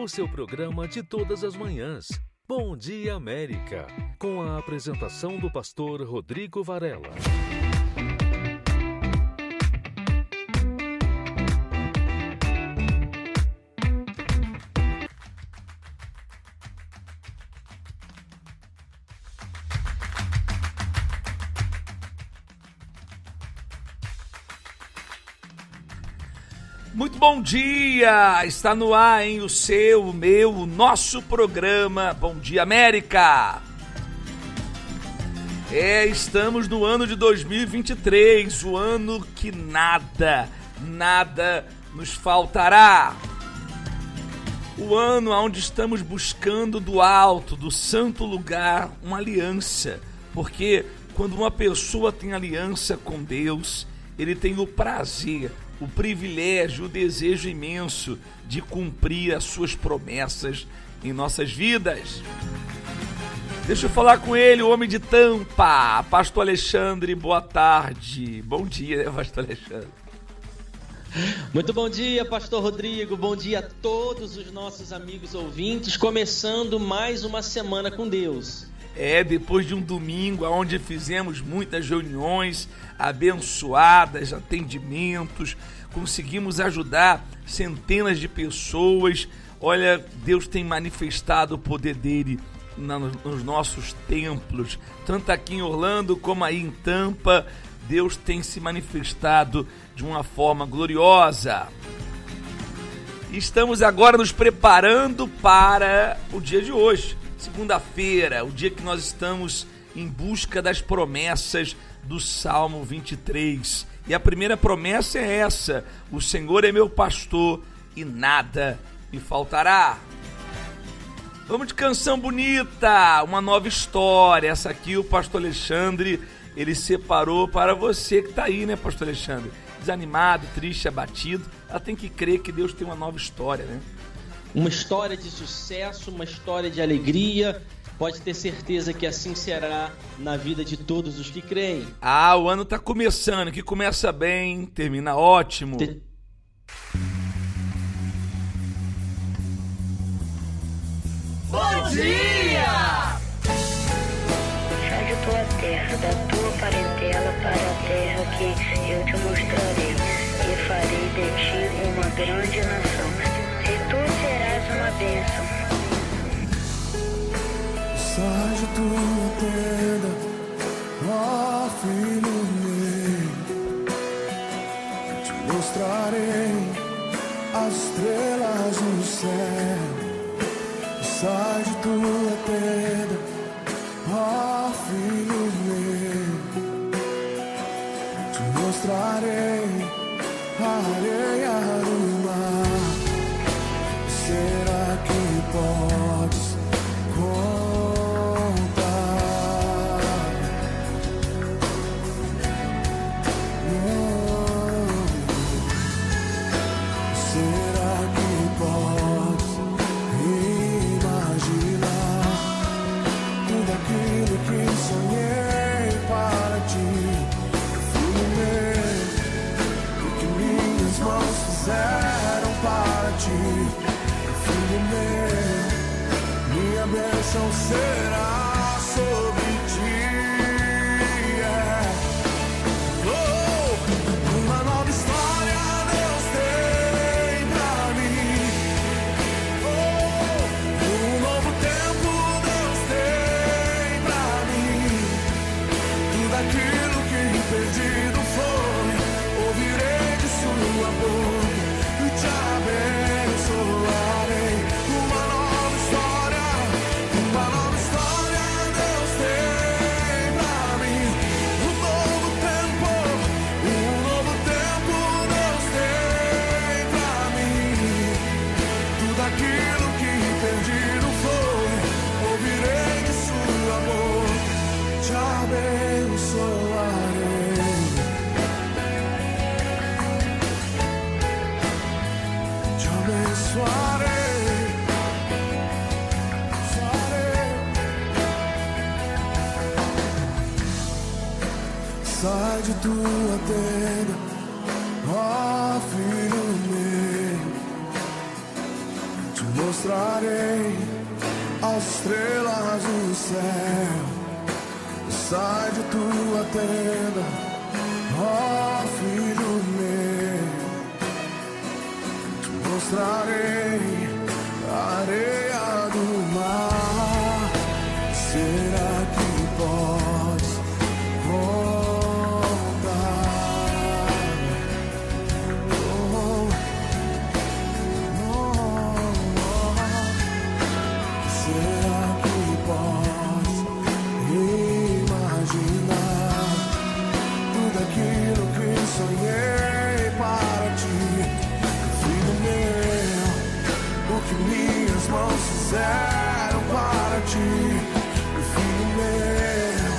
o seu programa de todas as manhãs. Bom Dia América, com a apresentação do pastor Rodrigo Varela. Muito bom dia! Está no ar, hein? O seu, o meu, o nosso programa Bom Dia América! Estamos no ano de 2023, o ano que nada nos faltará. O ano onde estamos buscando do alto, do santo lugar, uma aliança. Porque quando uma pessoa tem aliança com Deus, ele tem o prazer, o privilégio, o desejo imenso de cumprir as suas promessas em nossas vidas. Deixa eu falar com ele, o homem de Tampa, pastor Alexandre, boa tarde. Bom dia, né, pastor Alexandre? Muito bom dia, pastor Rodrigo, bom dia a todos os nossos amigos ouvintes, começando mais uma semana com Deus. Depois de um domingo onde fizemos muitas reuniões abençoadas, atendimentos, conseguimos ajudar centenas de pessoas. Olha, Deus tem manifestado o poder dele nos nossos templos, tanto aqui em Orlando como aí em Tampa. Deus tem se manifestado de uma forma gloriosa. Estamos agora nos preparando para o dia de hoje. Segunda-feira, o dia que nós estamos em busca das promessas do Salmo 23. E a primeira promessa é essa: o Senhor é meu pastor e nada me faltará. Vamos de canção bonita, uma nova história. Essa aqui o pastor Alexandre, ele separou para você que está aí, né, pastor Alexandre? Desanimado, triste, abatido. Ela tem que crer que Deus tem uma nova história, né? Uma história de sucesso, uma história de alegria. Pode ter certeza que assim será na vida de todos os que creem. O ano está começando, que começa bem, termina ótimo. Bom dia! Sai de tua terra, da tua parentela para a terra que eu te mostrarei, e farei de ti uma grande nação. E tu serás uma bênção. Sai de tua tenda, ó filho meu, te mostrarei as estrelas no céu. Sai de tua tenda, ó filho meu, te mostrarei a areia do mar. Será que podes contar? Será que podes imaginar tudo aquilo que sonhei para ti? Filho meu, o que minhas mãos fizeram para ti? Filho meu, minha bênção será sobre ti. Uma nova história Deus tem pra mim. Um novo tempo Deus tem pra mim. Tudo aquilo que perdido foi, ouvirei de sua boca e te abençoarei. Uma nova história Deus tem pra mim. Um novo tempo Deus tem pra mim. Tudo aquilo que perdido foi, ouvirei de sua boca, te abençoarei. Te abençoarei. Sai de tua tenda, ó filho meu, te mostrarei as estrelas do céu. Sai de tua tenda, ó filho meu, te mostrarei a areia do mar. Será que podes voltar? Será que podes imaginar tudo aquilo que sonhei para ti, filho meu? O que minhas mãos fizeram para ti, filho meu,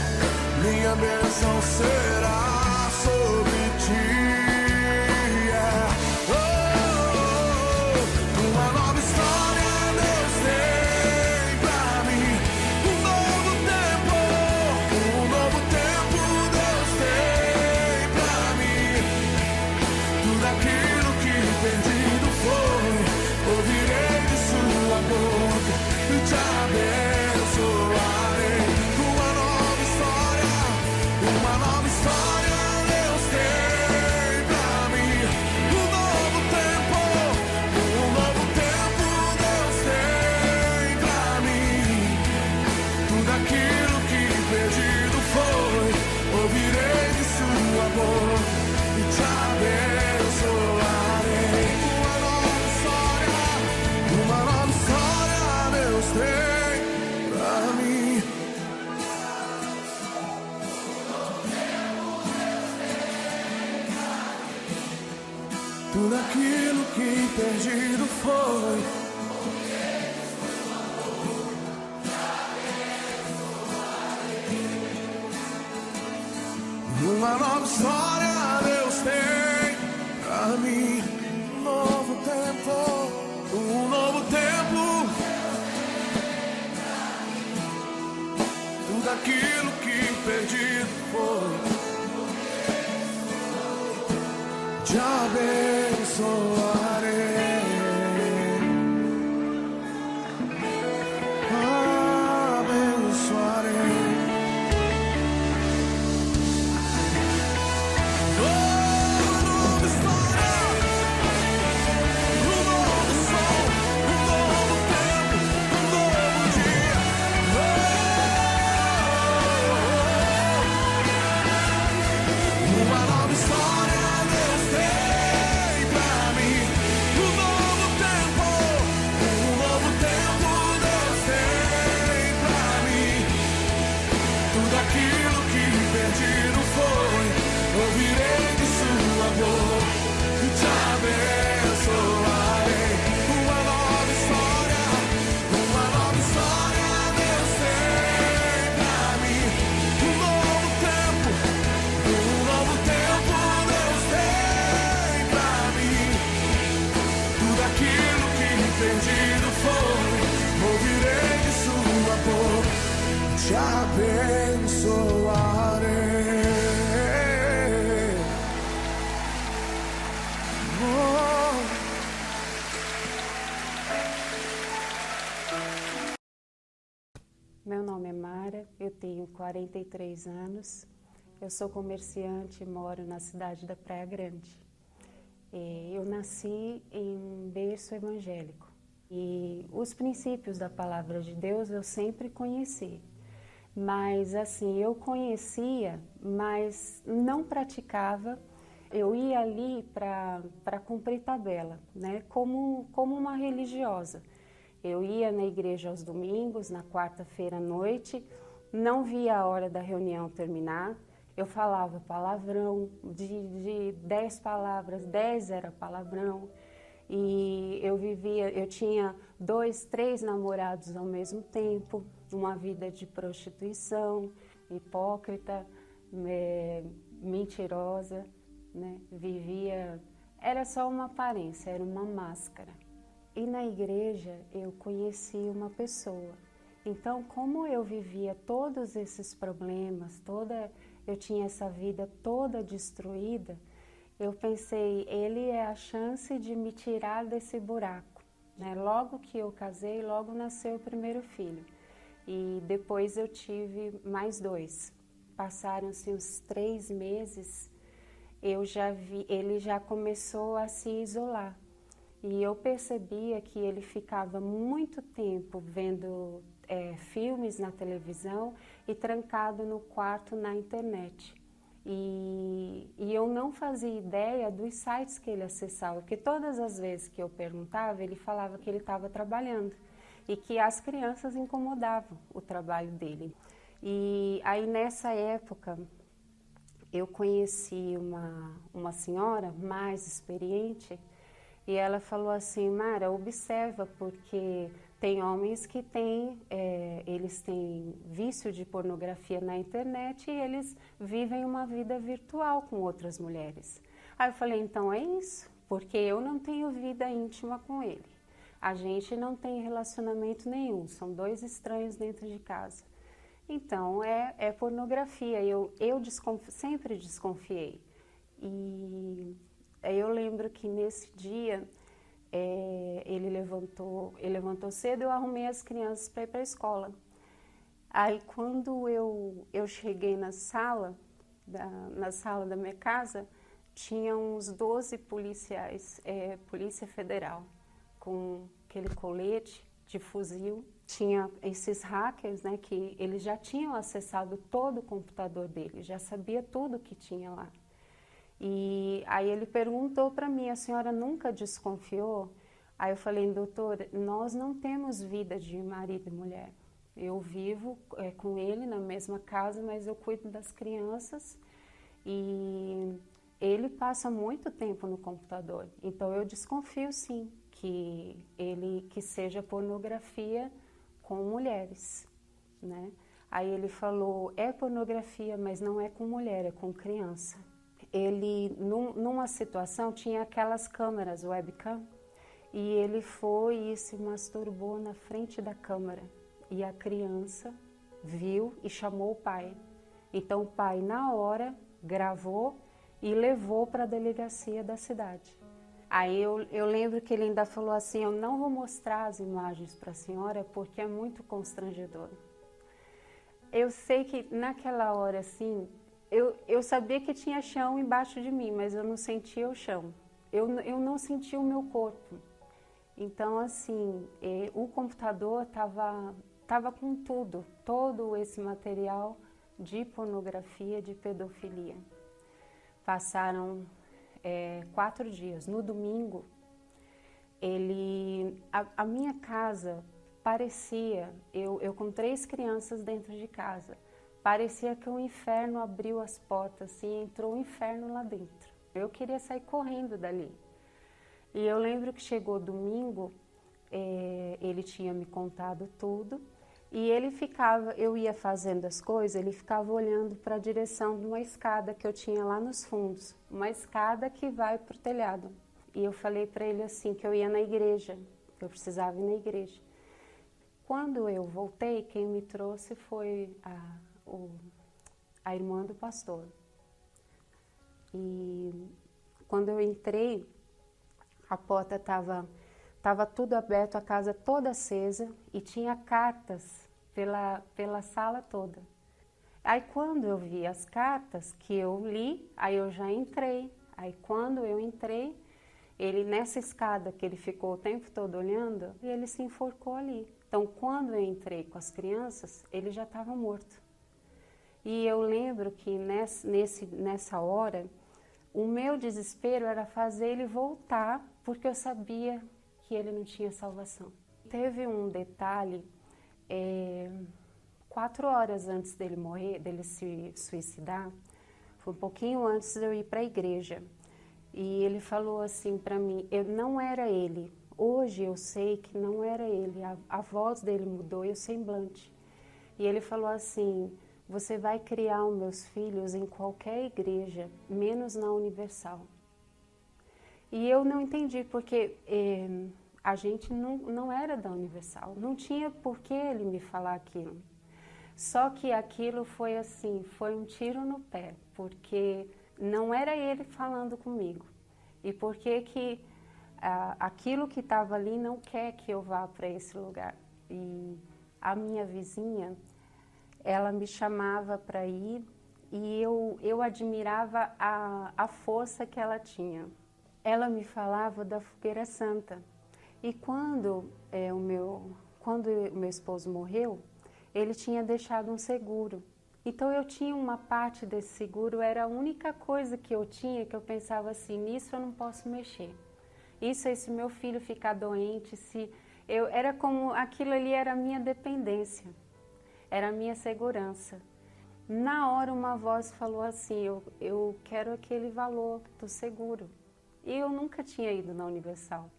minha bênção será sobre ti. Uma nova história Deus tem pra mim, um novo tempo Deus tem pra mim. Tudo aquilo que perdido foi, ouvirei de sua boca e te abençoarei. Uma nova história Deus tem pra mim. Um novo tempo Deus tem pra mim. Tudo aquilo que perdido foi, ouvirei de sua boca e te abençoarei. Uma nova história Deus tem pra mim. Tudo aquilo que perdido foi, uma nova história Deus tem pra mim. Um novo tempo tudo aquilo que perdido foi, te abençoarei. Abençoarei. Uma nova história, um novo sol, um novo tempo, um novo dia. Uma nova história Deus tem pra mim. Um novo tempo Deus tem pra mim. Tudo aquilo que perdido foi, ouvirei de sua boca e te abençoarei. Uma nova história Deus tem pra mim. Um novo tempo Deus tem pra mim. Tudo aquilo que perdido foi, ouvirei de sua boca, te abençoarei. Meu nome é Mara, eu tenho 43 anos, eu sou comerciante e moro na cidade da Praia Grande. Eu nasci em um berço evangélico e os princípios da palavra de Deus eu sempre conheci. Mas assim, eu conhecia, mas não praticava. Eu ia ali para cumprir tabela, né? Como uma religiosa. Eu ia na igreja aos domingos, na quarta-feira à noite, não via a hora da reunião terminar. Eu falava palavrão, de 10 palavras, 10 era palavrão. E eu tinha 2, 3 namorados ao mesmo tempo, uma vida de prostituição, hipócrita, mentirosa, né? Era só uma aparência, era uma máscara. E na igreja eu conheci uma pessoa. Então, como eu vivia todos esses problemas, eu tinha essa vida toda destruída, eu pensei, ele é a chance de me tirar desse buraco, né? Logo que eu casei, logo nasceu o primeiro filho. E depois eu tive mais 2. Passaram-se uns 3 meses, ele já começou a se isolar. E eu percebia que ele ficava muito tempo vendo filmes na televisão e trancado no quarto na internet. E eu não fazia ideia dos sites que ele acessava, porque todas as vezes que eu perguntava, ele falava que ele estava trabalhando e que as crianças incomodavam o trabalho dele. E aí nessa época eu conheci uma senhora mais experiente e ela falou assim: Mara, observa, porque tem homens que eles têm vício de pornografia na internet e eles vivem uma vida virtual com outras mulheres. Aí eu falei, então é isso, porque eu não tenho vida íntima com ele. A gente não tem relacionamento nenhum, são 2 estranhos dentro de casa. Então é pornografia, eu sempre desconfiei. E eu lembro que nesse dia ele levantou cedo, eu arrumei as crianças para ir para a escola. Aí quando eu cheguei na sala da minha casa, tinha uns 12 policiais, Polícia Federal, com aquele colete de fuzil. Tinha esses hackers, né, que eles já tinham acessado todo o computador dele, já sabia tudo que tinha lá. E aí ele perguntou para mim, a senhora nunca desconfiou? Aí eu falei, doutor, nós não temos vida de marido e mulher. Eu vivo com ele na mesma casa, mas eu cuido das crianças e ele passa muito tempo no computador. Então eu desconfio sim que seja pornografia com mulheres, né? Aí ele falou, é pornografia, mas não é com mulher, é com criança. Ele, numa situação, tinha aquelas câmeras webcam, e ele foi e se masturbou na frente da câmera. E a criança viu e chamou o pai. Então o pai, na hora, gravou e levou para a delegacia da cidade. Aí eu lembro que ele ainda falou assim, eu não vou mostrar as imagens para a senhora porque é muito constrangedor. Eu sei que naquela hora, assim, eu sabia que tinha chão embaixo de mim, mas eu não sentia o chão. Eu não sentia o meu corpo. Então, assim, o computador estava com tudo, todo esse material de pornografia, de pedofilia. Passaram 4 dias. No domingo, a minha casa parecia, eu com 3 crianças dentro de casa, parecia que o inferno abriu as portas e entrou o inferno lá dentro. Eu queria sair correndo dali. E eu lembro que chegou domingo, ele tinha me contado tudo, e eu ia fazendo as coisas, ele ficava olhando para a direção de uma escada que eu tinha lá nos fundos, uma escada que vai para o telhado. E eu falei para ele assim, que eu ia na igreja, que eu precisava ir na igreja. Quando eu voltei, quem me trouxe foi a irmã do pastor. E quando eu entrei, a porta estava tudo aberto, a casa toda acesa e tinha cartas pela sala toda. Aí quando eu vi as cartas que eu li, aí eu já entrei. Aí quando eu entrei, ele nessa escada que ele ficou o tempo todo olhando, ele se enforcou ali. Então quando eu entrei com as crianças, ele já estava morto. E eu lembro que nessa hora, o meu desespero era fazer ele voltar, porque eu sabia que ele não tinha salvação. Teve um detalhe, 4 horas antes dele morrer, dele se suicidar, foi um pouquinho antes de eu ir para a igreja. E ele falou assim para mim, não era ele. Hoje eu sei que não era ele, a voz dele mudou e o semblante. E ele falou assim, você vai criar os meus filhos em qualquer igreja, menos na Universal. E eu não entendi, porque a gente não era da Universal, não tinha por que ele me falar aquilo. Só que aquilo foi assim, foi um tiro no pé, porque não era ele falando comigo. E por que aquilo que estava ali não quer que eu vá para esse lugar. E a minha vizinha, ela me chamava para ir e eu admirava a força que ela tinha. Ela me falava da fogueira santa. E quando o meu esposo morreu, ele tinha deixado um seguro. Então eu tinha uma parte desse seguro, era a única coisa que eu tinha, que eu pensava assim, nisso eu não posso mexer. Isso aí, se meu filho ficar doente, era como aquilo ali era a minha dependência, era a minha segurança. Na hora uma voz falou assim, eu quero aquele valor do seguro. E eu nunca tinha ido na Universal.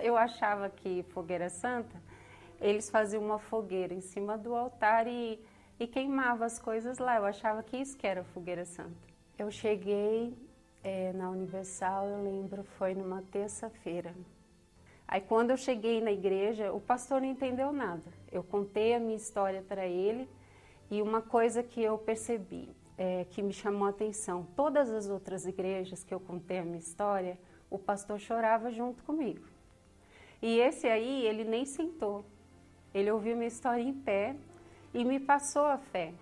Eu achava que Fogueira Santa, eles faziam uma fogueira em cima do altar e queimavam as coisas lá. Eu achava que isso que era Fogueira Santa. Eu cheguei na Universal, eu lembro, foi numa terça-feira. Aí quando eu cheguei na igreja, o pastor não entendeu nada. Eu contei a minha história para ele e uma coisa que eu percebi, que me chamou a atenção, todas as outras igrejas que eu contei a minha história, o pastor chorava junto comigo. E esse aí, ele nem sentou. Ele ouviu minha história em pé e me passou a fé.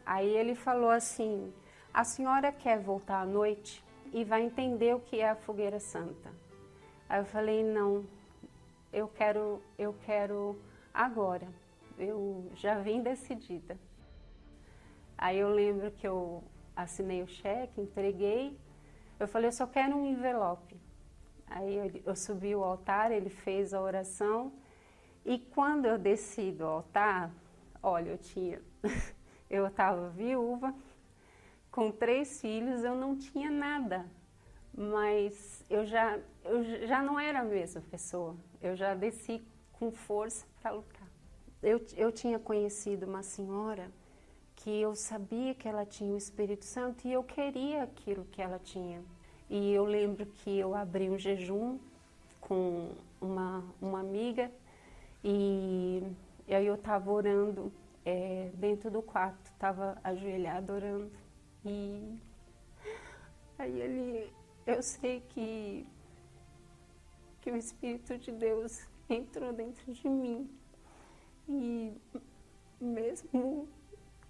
Aí ele falou assim, a senhora quer voltar à noite e vai entender o que é a Fogueira Santa. Aí eu falei, não, eu quero agora. Eu já vim decidida. Aí eu lembro que eu assinei o cheque, entreguei. Eu falei, eu só quero um envelope. Aí eu subi o altar, ele fez a oração. E quando eu desci do altar, olha, eu estava viúva, com 3 filhos, eu não tinha nada. Mas eu já não era a mesma pessoa. Eu já desci com força para lutar. Eu tinha conhecido uma senhora que eu sabia que ela tinha o Espírito Santo e eu queria aquilo que ela tinha. E eu lembro que eu abri um jejum com uma amiga e aí eu estava orando dentro do quarto, estava ajoelhada orando. E aí eu sei que o Espírito de Deus entrou dentro de mim. E mesmo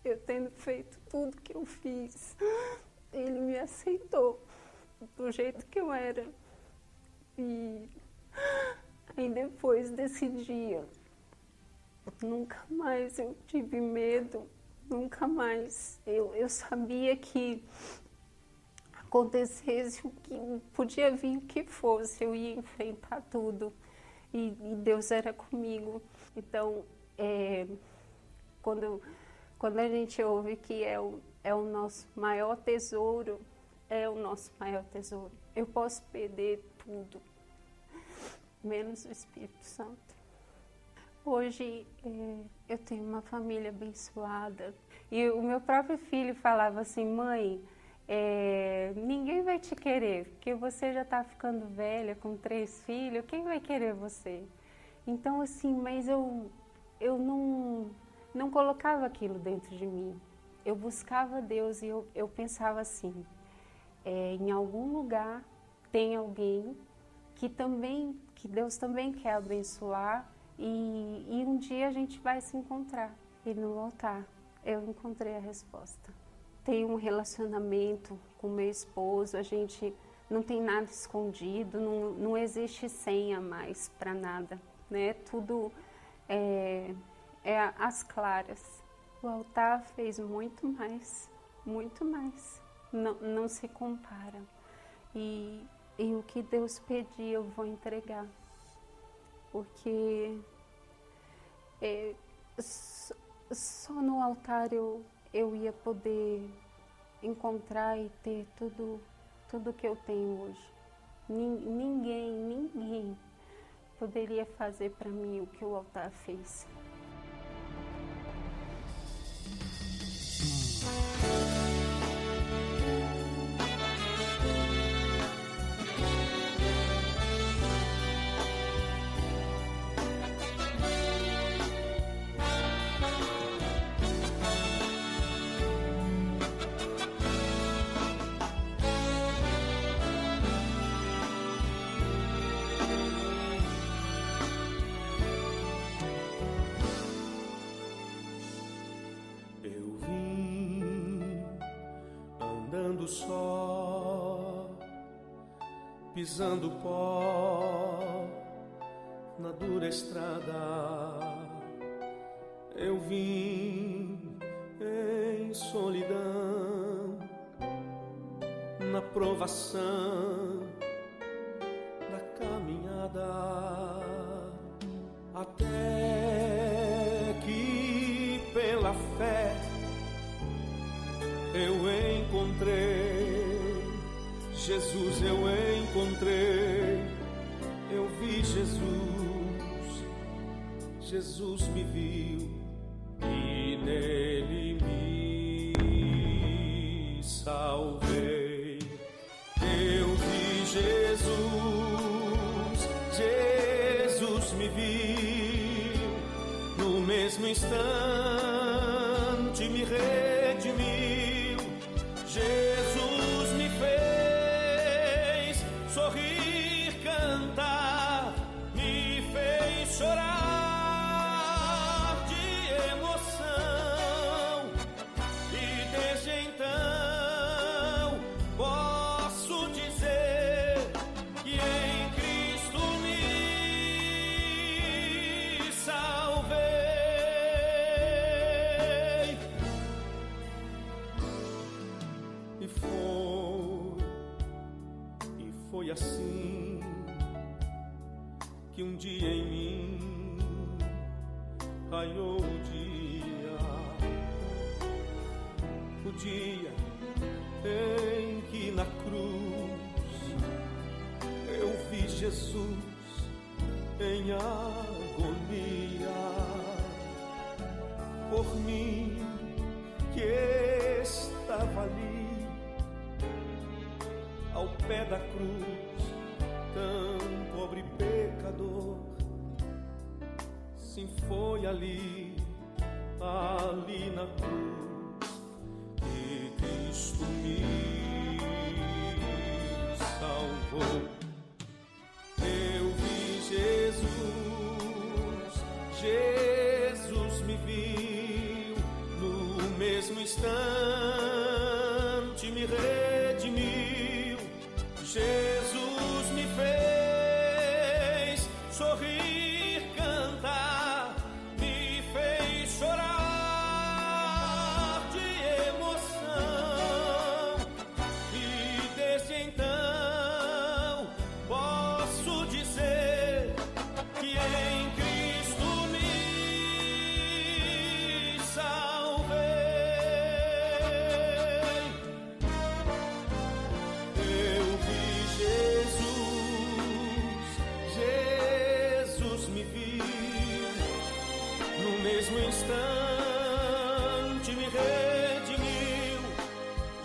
eu tendo feito tudo que eu fiz, ele me aceitou do jeito que eu era. E aí depois desse dia, nunca mais eu tive medo, nunca mais. Eu sabia que acontecesse o que podia vir, o que fosse, eu ia enfrentar tudo. E Deus era comigo. Então, quando a gente ouve que é o nosso maior tesouro, é o nosso maior tesouro. Eu posso perder tudo, menos o Espírito Santo. Hoje eu tenho uma família abençoada. E o meu próprio filho falava assim, mãe, ninguém vai te querer, porque você já está ficando velha, com 3 filhos, quem vai querer você? Então assim, mas eu não colocava aquilo dentro de mim. Eu buscava Deus e eu pensava assim, em algum lugar tem alguém que Deus também quer abençoar e um dia a gente vai se encontrar. E no altar eu encontrei a resposta. Tenho um relacionamento com meu esposo, a gente não tem nada escondido, não existe senha mais para nada, né? Tudo é às claras. O altar fez muito mais, não se compara. E o que Deus pedir eu vou entregar, porque só no altar eu ia poder encontrar e ter tudo que eu tenho hoje. Ninguém poderia fazer para mim o que o altar fez. só, pisando pó na dura estrada. Eu vim em solidão, na provação da caminhada, até que pela fé eu encontrei Jesus, eu encontrei, eu vi Jesus, Jesus me viu e nele me salvei. Eu vi Jesus, Jesus me viu, no mesmo instante me redimiu. Jesus me fez sorrir, cantar, me fez chorar de emoção, e desde então posso dizer que em Cristo me salvei. E foi assim que um dia em mim raiou o dia em que na cruz eu vi Jesus em agonia por mim, que estava ali ao pé da cruz, tão pobre pecador. Sim, foi ali na cruz que Cristo me salvou. Eu vi Jesus, Jesus me viu, no mesmo instante me redimiu. Jesus me fez sorrir, cantar, me fez chorar de emoção, e desde então posso dizer que em Cristo me salvei. Eu vi Jesus me viu, no mesmo instante me redimiu.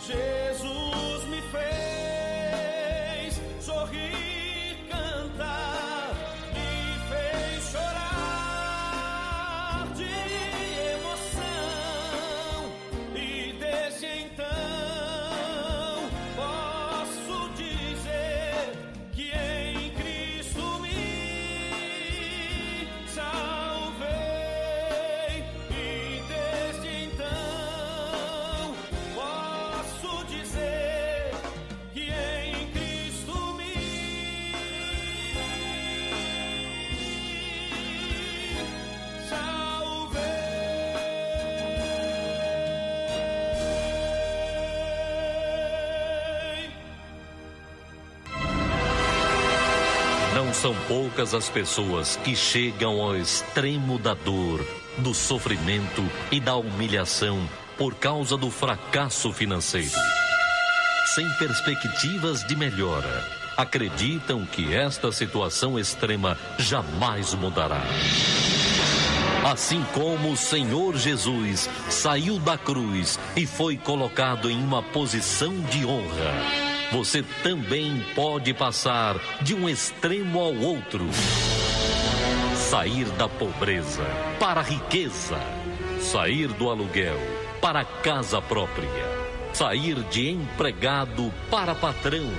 Jesus me fez sorrir, cantar, me fez chorar de emoção, e desde então posso dizer que em Cristo me salvei, e desde então posso dizer que em Cristo me salvei. Não são poucas as pessoas que chegam ao extremo da dor, do sofrimento e da humilhação por causa do fracasso financeiro. Sem perspectivas de melhora, acreditam que esta situação extrema jamais mudará. Assim como o Senhor Jesus saiu da cruz e foi colocado em uma posição de honra, você também pode passar de um extremo ao outro. Sair da pobreza para a riqueza. Sair do aluguel para a casa própria. Sair de empregado para patrão.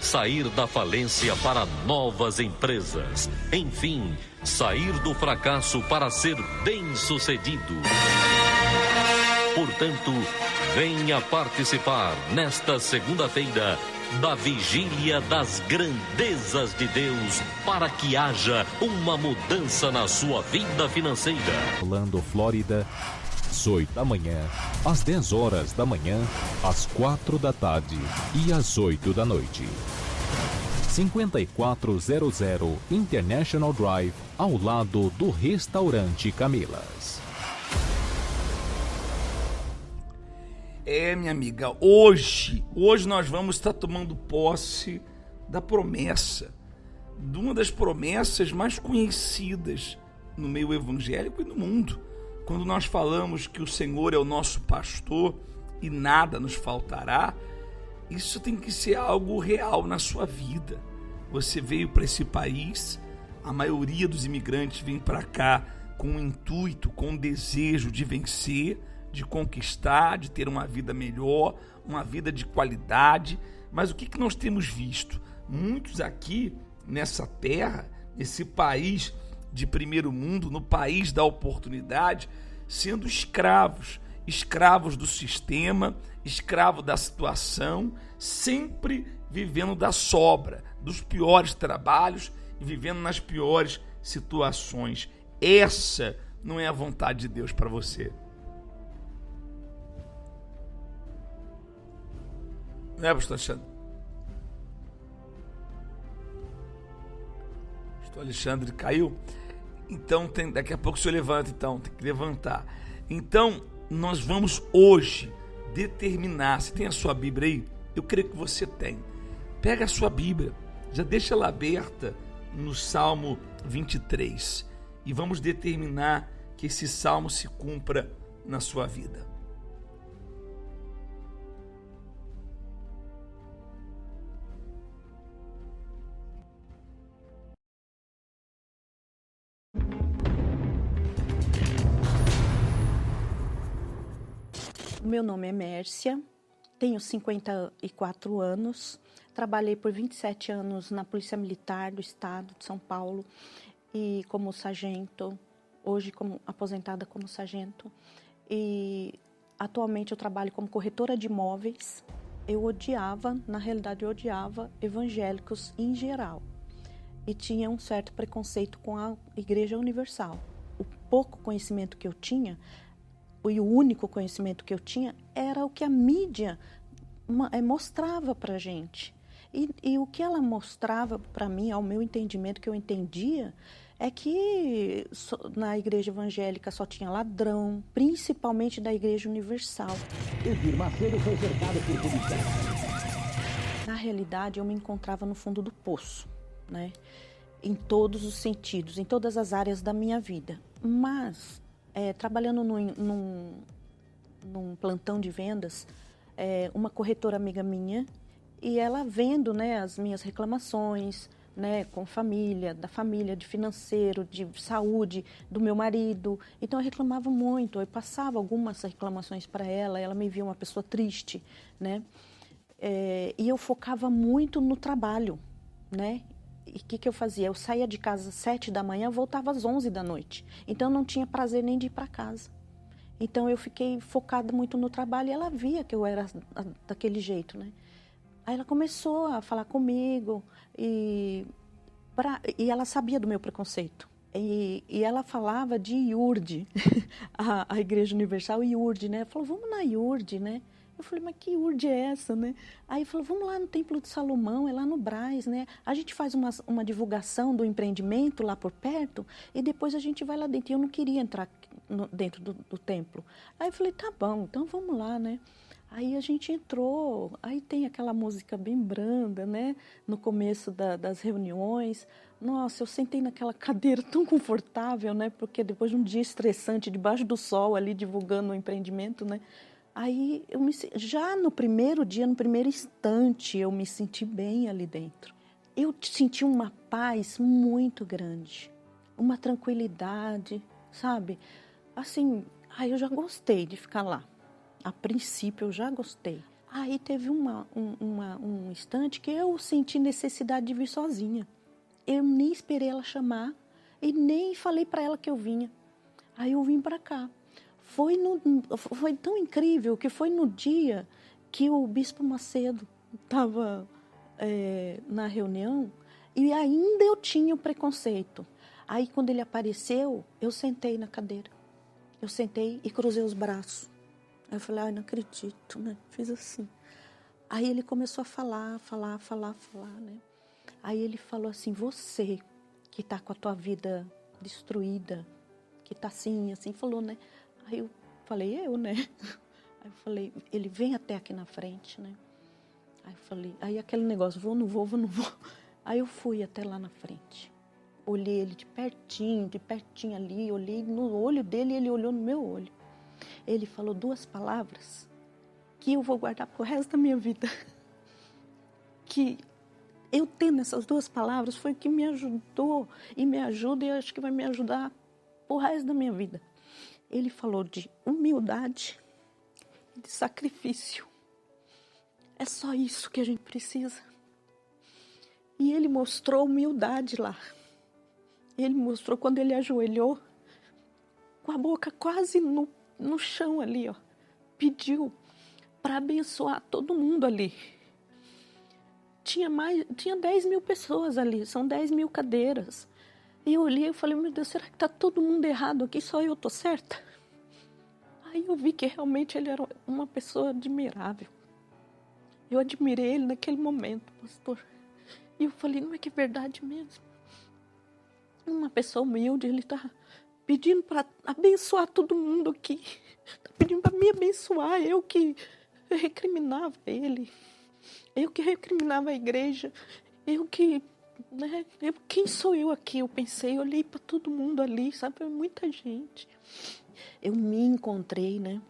Sair da falência para novas empresas. Enfim, sair do fracasso para ser bem-sucedido. Portanto, venha participar nesta segunda-feira da Vigília das Grandezas de Deus, para que haja uma mudança na sua vida financeira. Orlando, Flórida, às 8 da manhã, às 10 horas da manhã, às 4 da tarde e às 8 da noite. 5400 International Drive, ao lado do Restaurante Camilas. Minha amiga, hoje nós vamos estar tomando posse da promessa, de uma das promessas mais conhecidas no meio evangélico e no mundo, quando nós falamos que o Senhor é o nosso pastor e nada nos faltará. Isso tem que ser algo real na sua vida. Você veio para esse país, a maioria dos imigrantes vem para cá com o intuito, com o desejo de vencer, de conquistar, de ter uma vida melhor, uma vida de qualidade. Mas o que nós temos visto? Muitos aqui nessa terra, nesse país de primeiro mundo, no país da oportunidade, sendo escravos do sistema, escravo da situação, sempre vivendo da sobra, dos piores trabalhos e vivendo nas piores situações. Essa não é a vontade de Deus para você. Não é, pastor Alexandre? Pastor Alexandre caiu? Então, daqui a pouco o senhor levanta, então, tem que levantar. Então, nós vamos hoje determinar, se tem a sua Bíblia aí, eu creio que você tem. Pega a sua Bíblia, já deixa ela aberta no Salmo 23 e vamos determinar que esse Salmo se cumpra na sua vida. Meu nome é Mércia, tenho 54 anos, trabalhei por 27 anos na Polícia Militar do Estado de São Paulo e como sargento, hoje como aposentada como sargento, e atualmente eu trabalho como corretora de imóveis. Na realidade eu odiava evangélicos em geral e tinha um certo preconceito com a Igreja Universal. O pouco conhecimento que eu tinha, e o único conhecimento que eu tinha era o que a mídia mostrava para a gente. E o que ela mostrava para mim, ao meu entendimento, que eu entendia, é que na igreja evangélica só tinha ladrão, principalmente da Igreja Universal. Edir Macedo foi cercado por policiais. Na realidade, eu me encontrava no fundo do poço, né? Em todos os sentidos, em todas as áreas da minha vida. Mas trabalhando num plantão de vendas, uma corretora amiga minha, e ela vendo, né, as minhas reclamações, né, com da família, de financeiro, de saúde, do meu marido. Então eu reclamava muito, eu passava algumas reclamações para ela me via uma pessoa triste, né? E eu focava muito no trabalho, né? E o que eu fazia? Eu saía de casa às 7 da manhã, voltava às 11 da noite. Então, eu não tinha prazer nem de ir para casa. Então, eu fiquei focada muito no trabalho e ela via que eu era daquele jeito, né? Aí, ela começou a falar comigo e ela sabia do meu preconceito. E ela falava de IURD, a Igreja Universal IURD, né? Ela falou, vamos na IURD, né? Eu falei, mas que IURD é essa, né? Aí falou, vamos lá no Templo de Salomão, é lá no Brás, né? A gente faz uma divulgação do empreendimento lá por perto e depois a gente vai lá dentro. E eu não queria entrar dentro do templo. Aí eu falei, tá bom, então vamos lá, né? Aí a gente entrou, aí tem aquela música bem branda, né? No começo das reuniões. Nossa, eu sentei naquela cadeira tão confortável, né? Porque depois de um dia estressante, debaixo do sol ali, divulgando o empreendimento, né? Aí, já no primeiro dia, no primeiro instante, eu me senti bem ali dentro. Eu senti uma paz muito grande, uma tranquilidade, sabe? Assim, aí eu já gostei de ficar lá. A princípio, eu já gostei. Aí teve um instante que eu senti necessidade de vir sozinha. Eu nem esperei ela chamar e nem falei para ela que eu vinha. Aí eu vim para cá. foi tão incrível que foi no dia que o Bispo Macedo estava na reunião e ainda eu tinha o preconceito. Aí quando ele apareceu, eu sentei na cadeira. Eu sentei e cruzei os braços. Aí eu falei, não acredito, né? Fiz assim. Aí ele começou a falar, né? Aí ele falou assim, você que está com a tua vida destruída, que está assim, falou, né? Aí eu falei, né? Aí eu falei, ele vem até aqui na frente, né? Aí eu falei, aí aquele negócio, vou, não vou. Aí eu fui até lá na frente. Olhei ele de pertinho ali, olhei no olho dele e ele olhou no meu olho. Ele falou 2 palavras que eu vou guardar pro resto da minha vida. Que eu tendo essas 2 palavras foi o que me ajudou e me ajuda e eu acho que vai me ajudar pro resto da minha vida. Ele falou de humildade e de sacrifício. É só isso que a gente precisa. E ele mostrou humildade lá. Ele mostrou quando ele ajoelhou, com a boca quase no chão ali, ó. Pediu para abençoar todo mundo ali. Tinha 10 mil pessoas ali, são 10 mil cadeiras. E eu olhei e falei, meu Deus, será que tá todo mundo errado aqui? Só eu tô certa? Aí eu vi que realmente ele era uma pessoa admirável. Eu admirei ele naquele momento, pastor. E eu falei, não é que é verdade mesmo? Uma pessoa humilde, ele tá pedindo para abençoar todo mundo aqui. Tá pedindo para me abençoar, eu que recriminava ele. Eu que recriminava a igreja. Eu que, né? Quem sou eu aqui? Eu pensei, olhei para todo mundo ali, sabe? Muita gente. Eu me encontrei, né?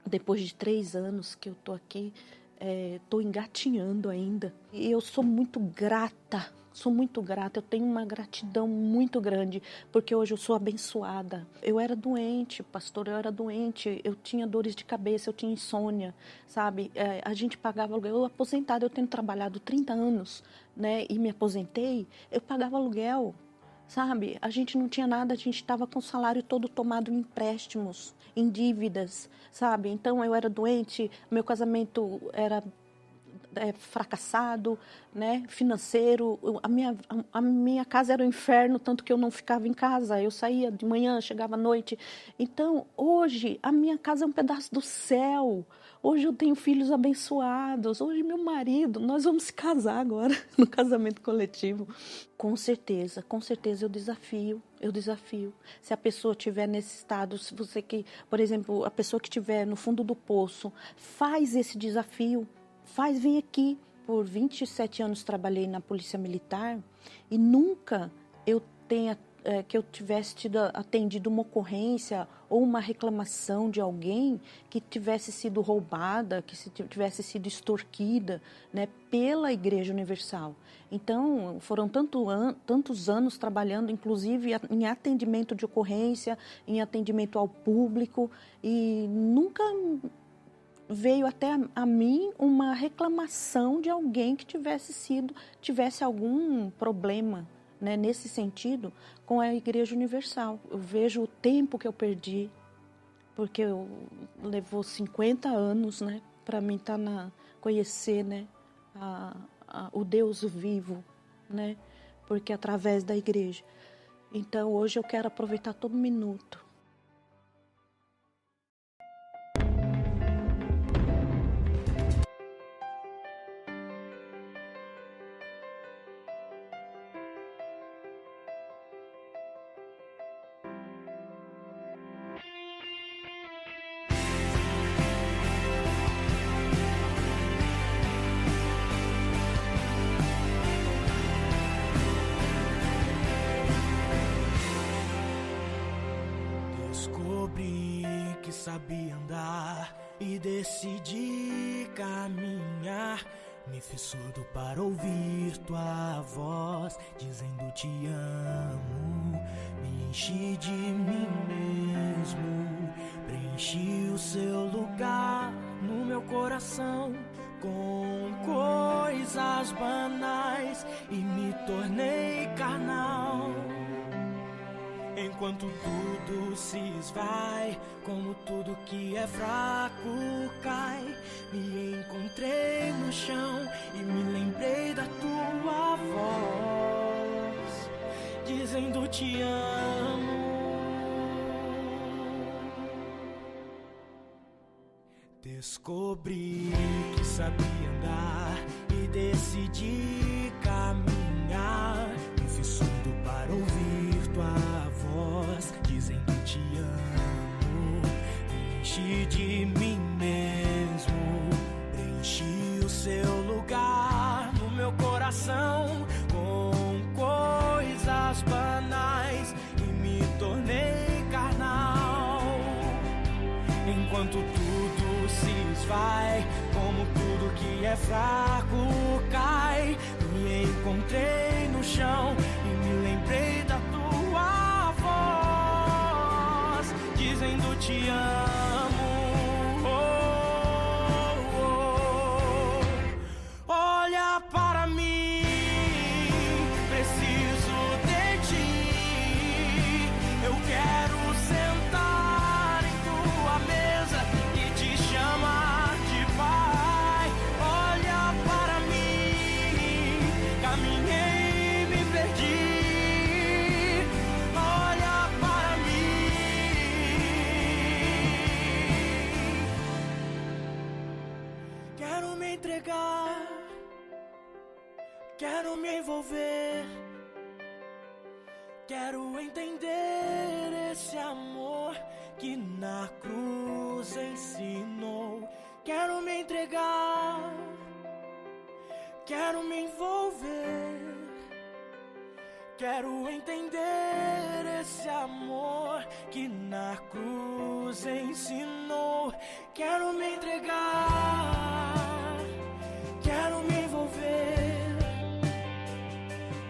Depois de 3 anos que eu tô aqui, tô engatinhando ainda. E eu sou muito grata, eu tenho uma gratidão muito grande, porque hoje eu sou abençoada. Eu era doente, pastor, eu tinha dores de cabeça, eu tinha insônia, sabe? A gente pagava aluguel, eu aposentada, eu tenho trabalhado 30 anos, né? E me aposentei, eu pagava aluguel, sabe? A gente não tinha nada, a gente estava com o salário todo tomado em empréstimos, em dívidas, sabe? Então eu era doente, meu casamento era fracassado, né? Financeiro, a minha casa era um inferno, tanto que eu não ficava em casa, eu saía de manhã, chegava à noite. Então hoje a minha casa é um pedaço do céu. Hoje eu tenho filhos abençoados, hoje meu marido, nós vamos se casar agora, no casamento coletivo. Com certeza eu desafio. Se a pessoa estiver nesse estado, se você que, por exemplo, a pessoa que estiver no fundo do poço, faz esse desafio, vem aqui. Por 27 anos trabalhei na Polícia Militar e nunca que eu tivesse atendido uma ocorrência ou uma reclamação de alguém que tivesse sido roubada, que tivesse sido extorquida, né, pela Igreja Universal. Então, foram tantos anos trabalhando, inclusive em atendimento de ocorrência, em atendimento ao público, e nunca veio até a mim uma reclamação de alguém que tivesse algum problema, né, nesse sentido, com a Igreja Universal. Eu vejo o tempo que eu perdi, porque levou 50 anos, né, para mim conhecer, né, o Deus vivo, né, porque através da igreja. Então hoje eu quero aproveitar todo minuto. Sabia andar e decidi caminhar. Me fiz surdo para ouvir tua voz dizendo te amo. Me enchi de mim mesmo, preenchi o seu lugar no meu coração com coisas banais e me tornei carnal. Enquanto tudo se esvai, como tudo que é fraco cai, me encontrei no chão e me lembrei da tua voz, dizendo te amo. Descobri que sabia andar e decidi caminhar. Me fiz surdo para ouvir tua voz, dizendo te amo. Enchi de mim mesmo, preenchi o seu lugar no meu coração com coisas banais e me tornei carnal. Enquanto tudo se esvai, como tudo que é fraco cai, me encontrei no chão e me lembrei da tua voz, dizendo te amo. Olha para mim, preciso de ti. Eu quero sentar em tua mesa e te chamar de pai. Olha para mim, caminhei e me perdi. Olha para mim. Quero me entregar, quero me envolver, quero entender esse amor que na cruz ensinou. Quero me entregar, quero me envolver, quero entender esse amor que na cruz ensinou. Quero me entregar, quero me envolver,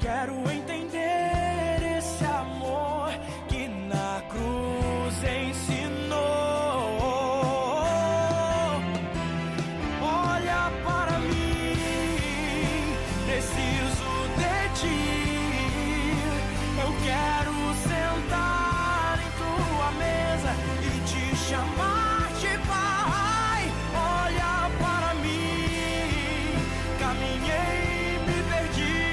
quero entender esse amor que na cruz ensinou. Olha para mim, preciso de ti. Eu quero sentar em tua mesa e te chamar de pai. Olha para mim, caminhei e me perdi.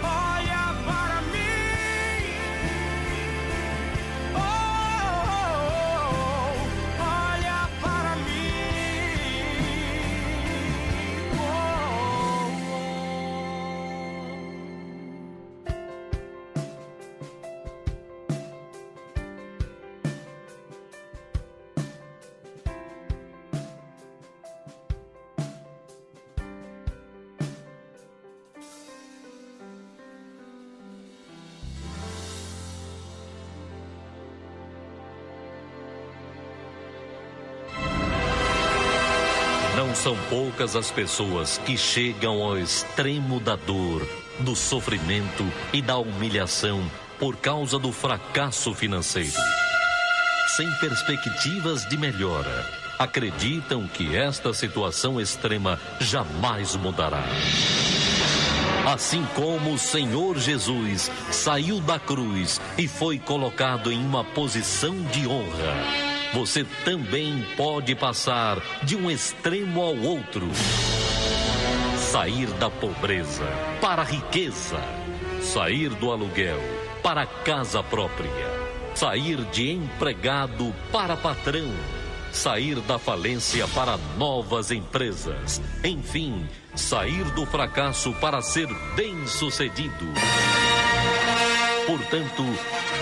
Olha para mim, oh, olha para Não são poucas as pessoas que chegam ao extremo da dor, do sofrimento e da humilhação por causa do fracasso financeiro. Sem perspectivas de melhora, acreditam que esta situação extrema jamais mudará. Assim como o Senhor Jesus saiu da cruz e foi colocado em uma posição de honra, você também pode passar de um extremo ao outro. Sair da pobreza para a riqueza. Sair do aluguel para a casa própria. Sair de empregado para patrão. Sair da falência para novas empresas. Enfim, sair do fracasso para ser bem-sucedido. Portanto,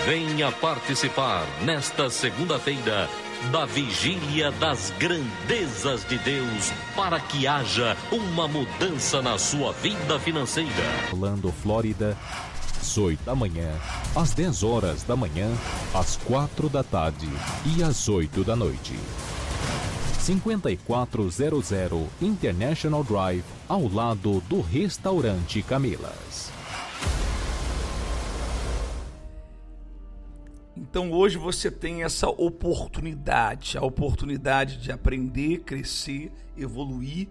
venha participar nesta segunda-feira da Vigília das Grandezas de Deus, para que haja uma mudança na sua vida financeira. Orlando, Flórida, às 8 da manhã, às 10 horas da manhã, às 4 da tarde e às 8 da noite. 5400 International Drive, ao lado do Restaurante Camilas. Então hoje você tem essa oportunidade, a oportunidade de aprender, crescer, evoluir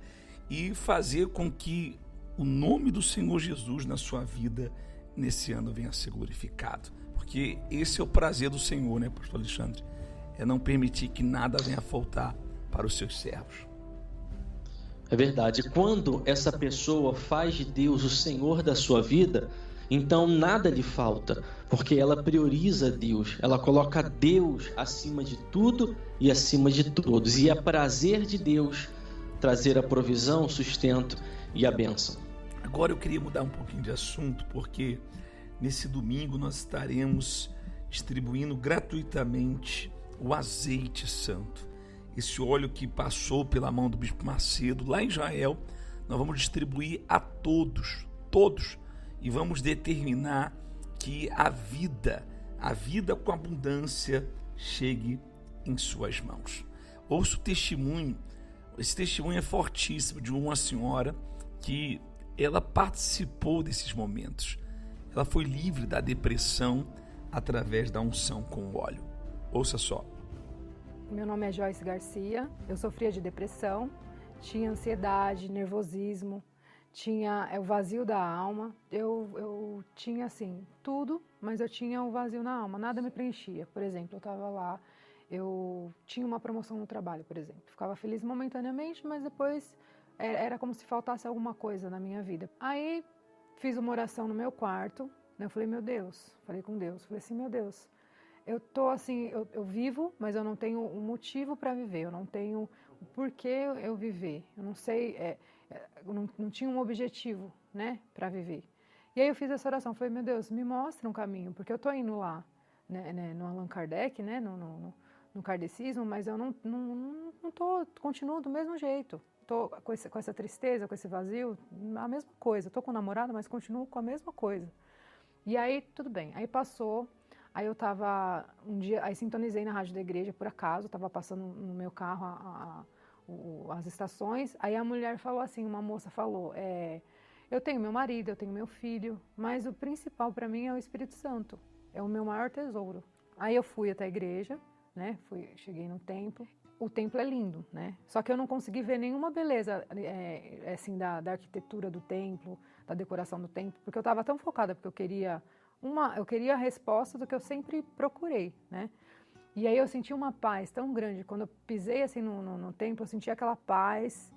e fazer com que o nome do Senhor Jesus na sua vida nesse ano venha a ser glorificado. Porque esse é o prazer do Senhor, né, pastor Alexandre? É não permitir que nada venha a faltar para os seus servos. É verdade. Quando essa pessoa faz de Deus o Senhor da sua vida, então nada lhe falta, porque ela prioriza Deus, ela coloca Deus acima de tudo e acima de todos. E é prazer de Deus trazer a provisão, o sustento e a bênção. Agora eu queria mudar um pouquinho de assunto, porque nesse domingo nós estaremos distribuindo gratuitamente o azeite santo. Esse óleo que passou pela mão do Bispo Macedo lá em Israel, nós vamos distribuir a todos, e vamos determinar que a vida com abundância chegue em suas mãos. Ouço o testemunho, esse testemunho é fortíssimo, de uma senhora que ela participou desses momentos. Ela foi livre da depressão através da unção com o óleo. Ouça só. Meu nome é Joyce Garcia, eu sofria de depressão, tinha ansiedade, nervosismo, tinha o vazio da alma. Eu tinha assim, tudo, mas eu tinha um vazio na alma, nada me preenchia. Por exemplo, eu estava lá, eu tinha uma promoção no trabalho, por exemplo. Ficava feliz momentaneamente, mas depois era como se faltasse alguma coisa na minha vida. Aí fiz uma oração no meu quarto, né? Eu falei, meu Deus, falei com Deus, falei assim, meu Deus, eu tô assim, eu vivo, mas eu não tenho um motivo para viver, eu não tenho o porquê eu viver, eu não sei, eu não tinha um objetivo, né, para viver. E aí eu fiz essa oração, falei, meu Deus, me mostra um caminho, porque eu tô indo lá, né, no Allan Kardec, né, no kardecismo, mas eu não tô, continuo do mesmo jeito, tô com essa tristeza, com esse vazio, a mesma coisa, tô com o namorado, mas continuo com a mesma coisa. E aí, tudo bem, aí passou. Aí eu tava, um dia, aí sintonizei na rádio da igreja, por acaso, tava passando no meu carro as estações, aí a mulher falou assim, uma moça falou, eu tenho meu marido, eu tenho meu filho, mas o principal para mim é o Espírito Santo, é o meu maior tesouro. Aí eu fui até a igreja, né, cheguei no templo, o templo é lindo, né, só que eu não consegui ver nenhuma beleza, assim, da arquitetura do templo, da decoração do templo, porque eu tava tão focada, porque eu queria a resposta do que eu sempre procurei, né? E aí eu senti uma paz tão grande, quando eu pisei assim no templo, eu senti aquela paz,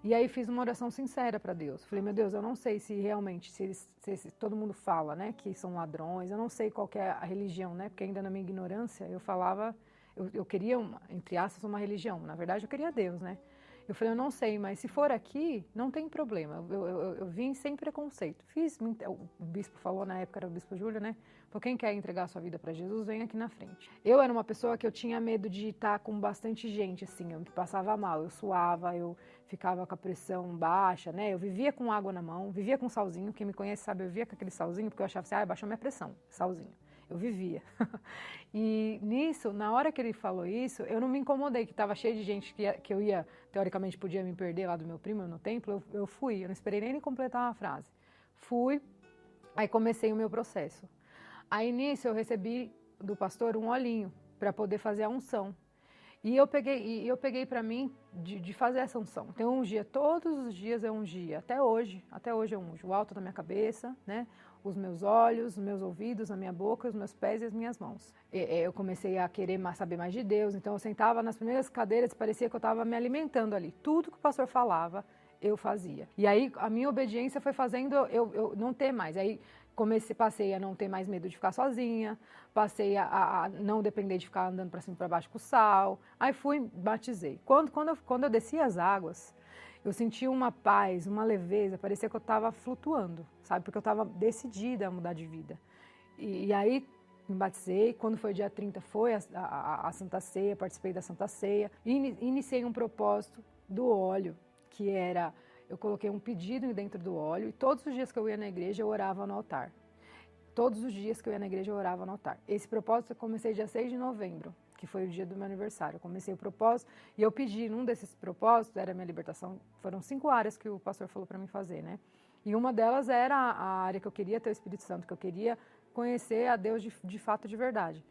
e aí fiz uma oração sincera para Deus. Falei, meu Deus, eu não sei se realmente, se todo mundo fala, né, que são ladrões, eu não sei qual que é a religião, né, porque ainda na minha ignorância eu falava, eu queria, entre aspas, uma religião, na verdade eu queria Deus, né? Eu falei, eu não sei, mas se for aqui, não tem problema. Eu vim sem preconceito. O bispo falou, na época era o bispo Júlio, né? Falou, quem quer entregar a sua vida para Jesus, vem aqui na frente. Eu era uma pessoa que eu tinha medo de estar com bastante gente, assim, eu passava mal, eu suava, eu ficava com a pressão baixa, né? Eu vivia com água na mão, vivia com salzinho, quem me conhece sabe, eu vivia com aquele salzinho, porque eu achava assim, baixou minha pressão, salzinho. Eu vivia. E nisso, na hora que ele falou isso, eu não me incomodei, que estava cheio de gente que eu ia, teoricamente podia me perder lá do meu primo no templo, eu fui, eu não esperei nem ele completar a frase. Fui, aí comecei o meu processo. Aí nisso eu recebi do pastor um olhinho para poder fazer a unção. E eu peguei para mim de fazer essa unção. Então eu ungia, todos os dias eu ungia, até hoje eu unjo, o alto da minha cabeça, né? Os meus olhos, os meus ouvidos, a minha boca, os meus pés e as minhas mãos. Eu comecei a querer saber mais de Deus, então eu sentava nas primeiras cadeiras e parecia que eu estava me alimentando ali. Tudo que o pastor falava, eu fazia. E aí a minha obediência foi fazendo eu não ter mais. Aí passei a não ter mais medo de ficar sozinha, passei a não depender de ficar andando para cima e para baixo com sal. Aí batizei. Quando eu desci as águas, eu senti uma paz, uma leveza, parecia que eu estava flutuando, sabe? Porque eu estava decidida a mudar de vida. E aí me batizei, quando foi dia 30 foi a Santa Ceia, participei da Santa Ceia, e iniciei um propósito do óleo, que era, eu coloquei um pedido dentro do óleo, e todos os dias que eu ia na igreja eu orava no altar. Todos os dias que eu ia na igreja eu orava no altar. Esse propósito eu comecei dia 6 de novembro. Que foi o dia do meu aniversário. Eu comecei o propósito e eu pedi, num desses propósitos, era a minha libertação, foram 5 áreas que o pastor falou para mim fazer, né? E uma delas era a área que eu queria ter o Espírito Santo, que eu queria conhecer a Deus de fato, de verdade.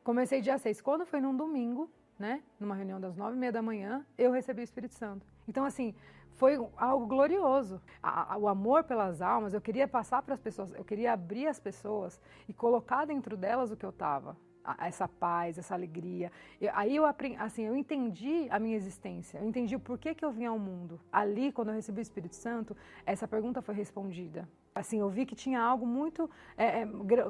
Comecei dia 6. Quando foi num domingo, né? Numa reunião das 9h30 da manhã, eu recebi o Espírito Santo. Então, assim, foi algo glorioso. O amor pelas almas, eu queria passar para as pessoas, eu queria abrir as pessoas e colocar dentro delas o que eu estava. Essa paz, essa alegria. Aí eu aprendi, assim, eu entendi a minha existência, eu entendi o porquê que eu vim ao mundo. Ali, quando eu recebi o Espírito Santo, essa pergunta foi respondida. Assim, eu vi que tinha algo muito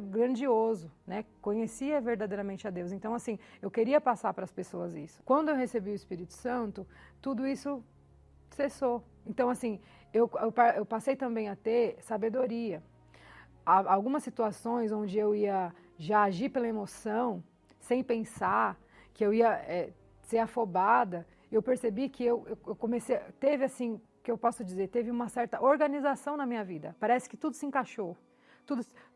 grandioso, né? Conhecia verdadeiramente a Deus. Então, assim, eu queria passar para as pessoas isso. Quando eu recebi o Espírito Santo, tudo isso cessou. Então, assim, eu passei também a ter sabedoria. Há algumas situações onde eu ia já agir pela emoção, sem pensar, que eu ia ser afobada, eu percebi que eu comecei, teve assim, que eu posso dizer, teve uma certa organização na minha vida. Parece que tudo se encaixou,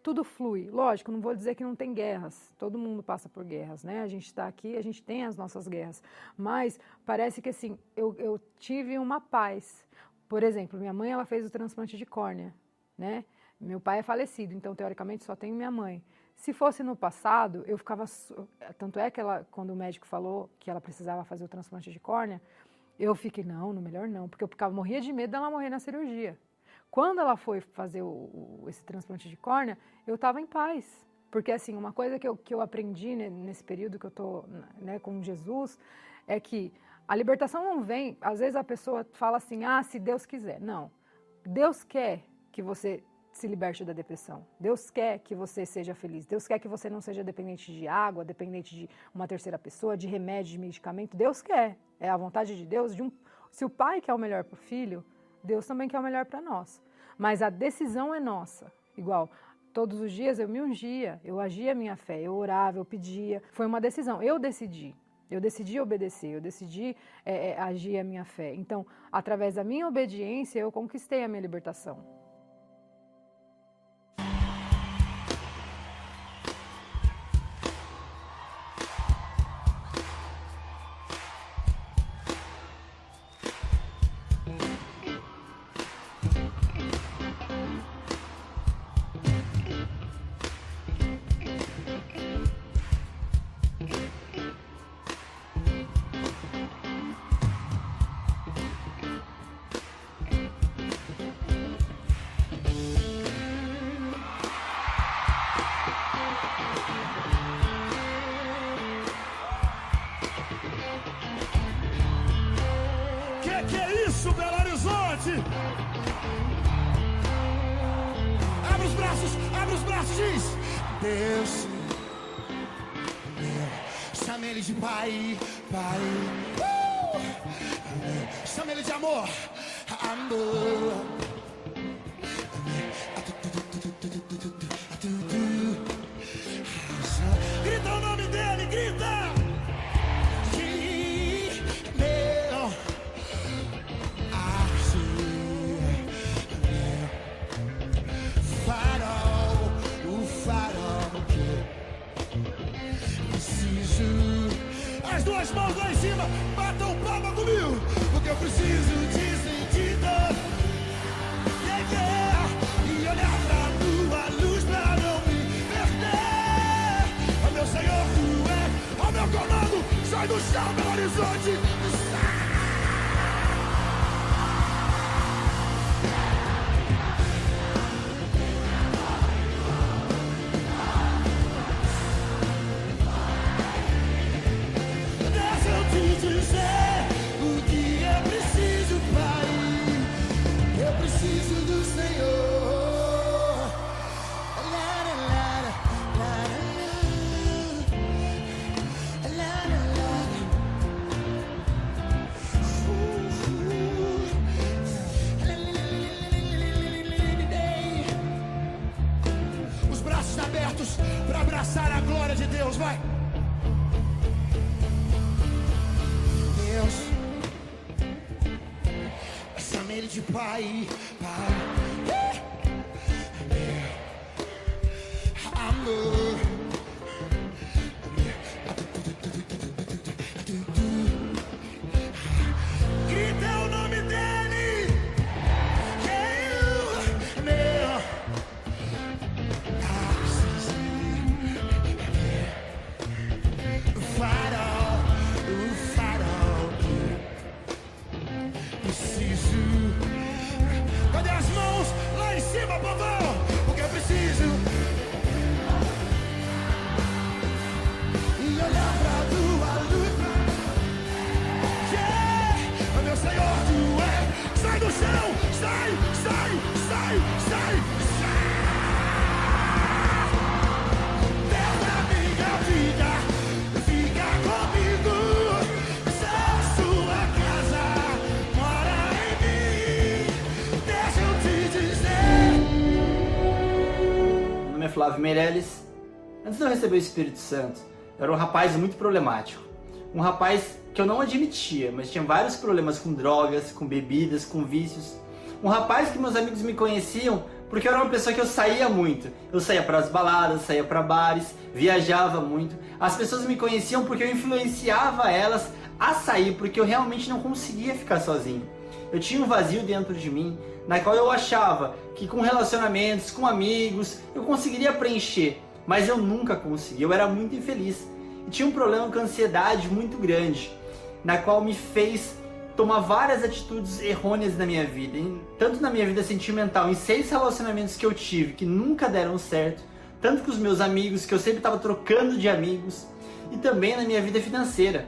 tudo flui. Lógico, não vou dizer que não tem guerras, todo mundo passa por guerras, né? A gente está aqui, a gente tem as nossas guerras, mas parece que assim, eu tive uma paz. Por exemplo, minha mãe, ela fez o transplante de córnea, né? Meu pai é falecido, então teoricamente só tenho minha mãe. Se fosse no passado, eu ficava... Tanto é que ela, quando o médico falou que ela precisava fazer o transplante de córnea, eu fiquei, não, melhor não, porque eu morria de medo dela morrer na cirurgia. Quando ela foi fazer esse transplante de córnea, eu estava em paz. Porque, assim, uma coisa que eu aprendi nesse período que eu estou, né, com Jesus, é que a libertação não vem... Às vezes a pessoa fala assim, se Deus quiser. Não. Deus quer que você se liberte da depressão. Deus quer que você seja feliz. Deus quer que você não seja dependente de água, dependente de uma terceira pessoa, de remédio, de medicamento. Deus quer. É a vontade de Deus. Se o pai quer o melhor para o filho, Deus também quer o melhor para nós. Mas a decisão é nossa. Igual, todos os dias eu me ungia, eu agia a minha fé, eu orava, eu pedia. Foi uma decisão. Eu decidi obedecer, eu decidi agir a minha fé. Então, através da minha obediência, eu conquistei a minha libertação. Que é isso, Belo Horizonte? Abre os braços, diz Deus, chama ele de pai, chama ele de amor, grita o nome dele, grita! As duas mãos lá em cima, batam palma comigo, porque eu preciso de sentido. E olhar pra tua luz pra não me perder. Ó meu Senhor, tu é, ó meu comando, sai do chão, Belo Horizonte. Para abraçar a glória de Deus, vai! Deus, chama ele de pai, amor. Grita o nome dele, Flávio Meirelles. Antes de eu receber o Espírito Santo, eu era um rapaz muito problemático. Um rapaz que eu não admitia, mas tinha vários problemas com drogas, com bebidas, com vícios. Um rapaz que meus amigos me conheciam porque eu era uma pessoa que eu saía muito. Eu saía para as baladas, saía para bares, viajava muito. As pessoas me conheciam porque eu influenciava elas a sair, porque eu realmente não conseguia ficar sozinho. Eu tinha um vazio dentro de mim, na qual eu achava que com relacionamentos, com amigos, eu conseguiria preencher, mas eu nunca consegui, eu era muito infeliz. E tinha um problema com ansiedade muito grande, na qual me fez tomar várias atitudes errôneas na minha vida, tanto na minha vida sentimental, em 6 relacionamentos que eu tive que nunca deram certo, tanto com os meus amigos, que eu sempre estava trocando de amigos, e também na minha vida financeira.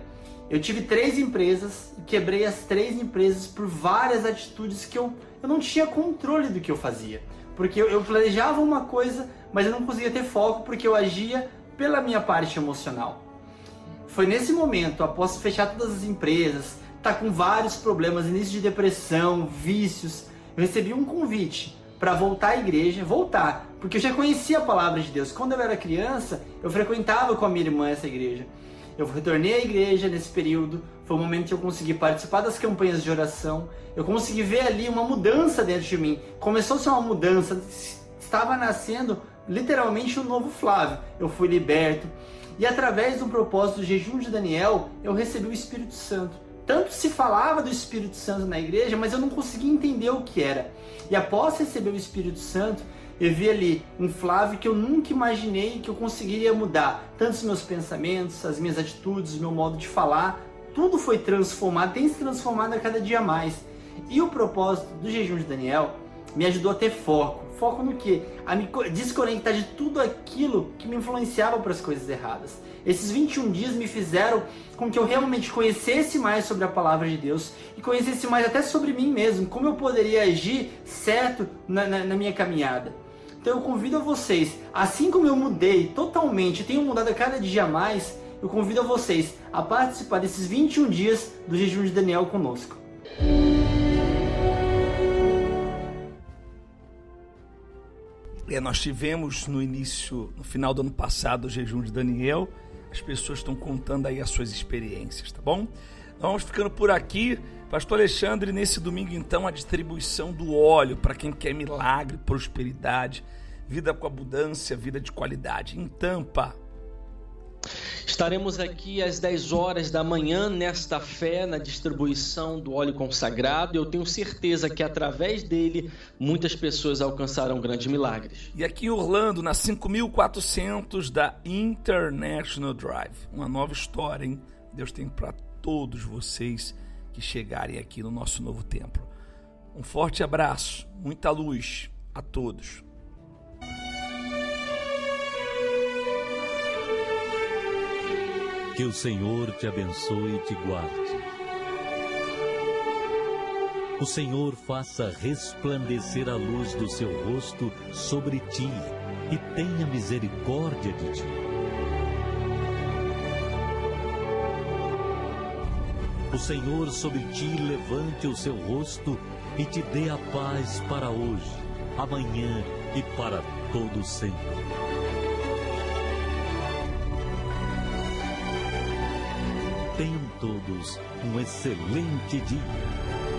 Eu tive 3 empresas e quebrei as 3 empresas por várias atitudes que eu não tinha controle do que eu fazia. Porque eu planejava uma coisa, mas eu não conseguia ter foco porque eu agia pela minha parte emocional. Foi nesse momento, após fechar todas as empresas, tá com vários problemas, início de depressão, vícios, eu recebi um convite para voltar à igreja, porque eu já conhecia a palavra de Deus. Quando eu era criança, eu frequentava com a minha irmã essa igreja. Eu retornei à igreja nesse período, foi o momento que eu consegui participar das campanhas de oração, eu consegui ver ali uma mudança dentro de mim. Começou a ser uma mudança, estava nascendo literalmente um novo Flávio. Eu fui liberto e através do propósito do jejum de Daniel, eu recebi o Espírito Santo. Tanto se falava do Espírito Santo na igreja, mas eu não conseguia entender o que era. E após receber o Espírito Santo, eu vi ali um Flávio que eu nunca imaginei que eu conseguiria mudar. Tanto os meus pensamentos, as minhas atitudes, o meu modo de falar, tudo foi transformado, tem se transformado a cada dia mais. E o propósito do jejum de Daniel me ajudou a ter foco. Foco no quê? A me desconectar de tudo aquilo que me influenciava para as coisas erradas. Esses 21 dias me fizeram com que eu realmente conhecesse mais sobre a palavra de Deus e conhecesse mais até sobre mim mesmo, como eu poderia agir certo na minha caminhada. Então eu convido a vocês, assim como eu mudei totalmente, tenho mudado a cada dia mais, eu convido a vocês a participar desses 21 dias do jejum de Daniel conosco. Nós tivemos no final do ano passado, o jejum de Daniel. As pessoas estão contando aí as suas experiências, tá bom? Vamos ficando por aqui. Pastor Alexandre, nesse domingo então, a distribuição do óleo para quem quer milagre, prosperidade, vida com abundância, vida de qualidade. Em Tampa. Estaremos aqui às 10 horas da manhã nesta fé, na distribuição do óleo consagrado. Eu tenho certeza que através dele muitas pessoas alcançarão grandes milagres. E aqui em Orlando, na 5.400 da International Drive. Uma nova história, hein? Deus tem para todos vocês que chegarem aqui no nosso novo templo. Um forte abraço, muita luz a todos. Que o Senhor te abençoe e te guarde. O Senhor faça resplandecer a luz do seu rosto sobre ti e tenha misericórdia de ti. O Senhor sobre ti levante o seu rosto e te dê a paz para hoje, amanhã e para todo sempre. Tenham todos um excelente dia.